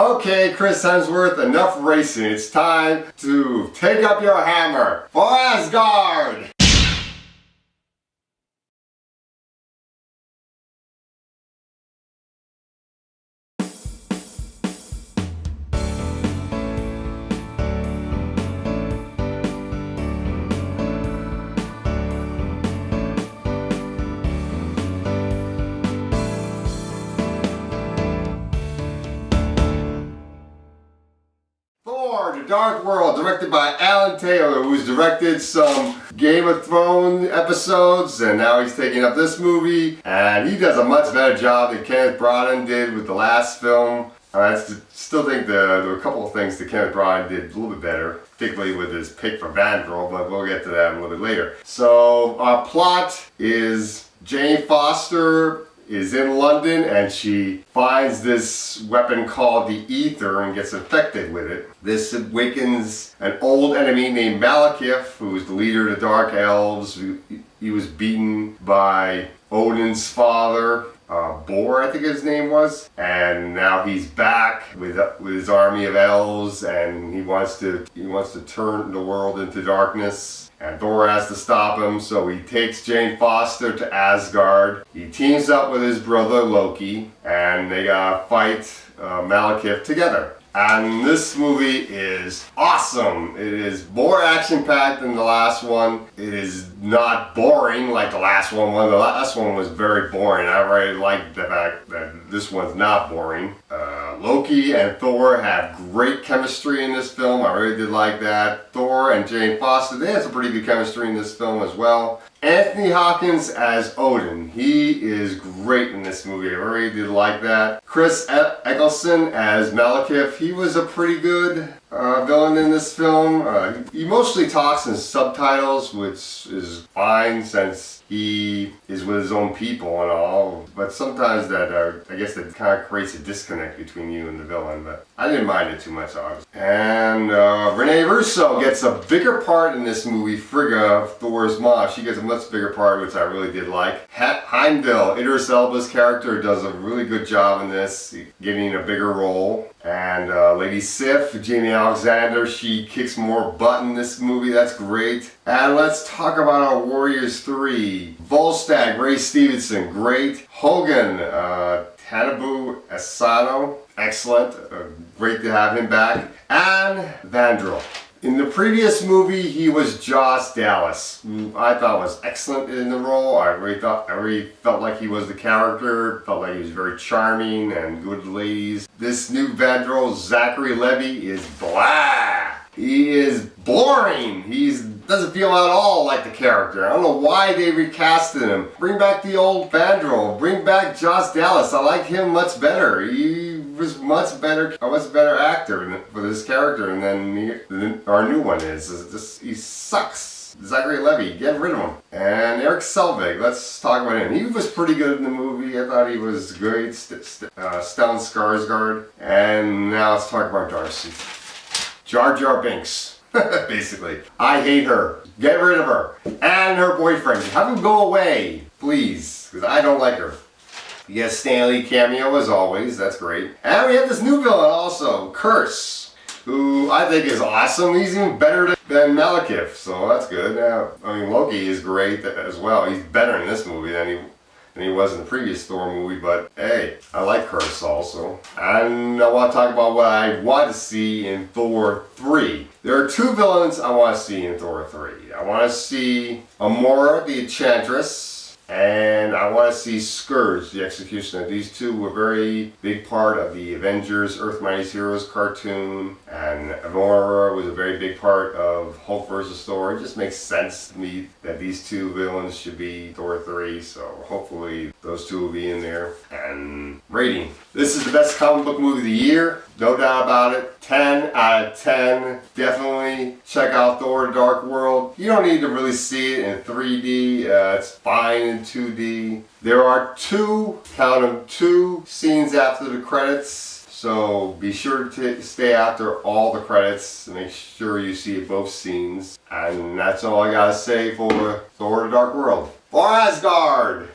Okay, Chris Hemsworth, enough racing. It's time to take up your hammer for Asgard! Thor Dark World, directed by Alan Taylor, who's directed some Game of Thrones episodes, and now he's taking up this movie, and he does a much better job than Kenneth Branagh did with the last film. I still think there were a couple of things that Kenneth Branagh did a little bit better, particularly with his pick for Vandal, but we'll get to that a little bit later. So our plot is Jane Foster is in London and she finds this weapon called the Ether and gets infected with it. This awakens an old enemy named Malekith, who is the leader of the Dark Elves. He was beaten by Odin's father, Bor, I think his name was, and now he's back with his army of elves, and he wants to turn the world into darkness. And Thor has to stop him, so he takes Jane Foster to Asgard. He teams up with his brother Loki, and they gotta fight Malekith together. And this movie is awesome. It is more action-packed than the last one. It is not boring like the last one was. The last one was very boring. I really like the fact that this one's not boring. Loki and Thor have great chemistry in this film. I really did like that. Thor and Jane Foster, they have some pretty good chemistry in this film as well. Anthony Hopkins as Odin. He is great in this movie. I really did like that. Chris Eccleston as Malekith. He was a pretty good villain in this film. He mostly talks in subtitles, which is fine since he is with his own people and all. But sometimes that, I guess that kind of creates a disconnect between you and the villain. But I didn't mind it too much, obviously. And Renee Russo gets a bigger part in this movie. Frigga, Thor's mom, she gets a much bigger part, which I really did like. Heimdall, Idris Elba's character, does a really good job in this, getting a bigger role. And Lady Sif, Jamie Alexander, she kicks more butt in this movie. That's great. And let's talk about our Warriors 3. Volstagg, Ray Stevenson, great. Hogan, Tanabu Asano, excellent. Great to have him back. And Vandal. In the previous movie, he was Josh Dallas, who I thought was excellent in the role. I really felt like he was the character, felt like he was very charming and good with the ladies. This new Vandal, Zachary Levi, is blah. He is boring. He doesn't feel at all like the character. I don't know why they recasted him. Bring back the old Vandal. Bring back Josh Dallas. I like him much better. He was a much better actor for this character, and then our new one is. He sucks. Zachary Levi, get rid of him. And Eric Selvig, let's talk about him. He was pretty good in the movie. I thought he was great. Stellan Skarsgård. And now let's talk about Darcy. Jar Jar Binks, basically. I hate her. Get rid of her. And her boyfriend. Have him go away, please, because I don't like her. You get a Stan Lee cameo as always, that's great. And we have this new villain also, Curse, who I think is awesome. He's even better than Malekith, so that's good. I mean, Loki is great as well. He's better in this movie than he was in the previous Thor movie, but hey, I like Curse also. And I want to talk about what I want to see in Thor 3. There are two villains I want to see in Thor 3. I want to see Amora the Enchantress, and I want to see Scourge, the Executioner. These two were a very big part of the Avengers Earth Mightiest Heroes cartoon, and Amora was a very big part of Hulk vs. Thor. It just makes sense to me that these two villains should be Thor 3, so hopefully those two will be in there. And rating. This is the best comic book movie of the year, no doubt about it. 10 out of 10. Definitely check out Thor Dark World. You don't need to really see it in 3D. It's fine in 2D. There are two scenes after the credits. So be sure to stay after all the credits. Make sure you see both scenes. And that's all I gotta say for Thor Dark World. For Asgard!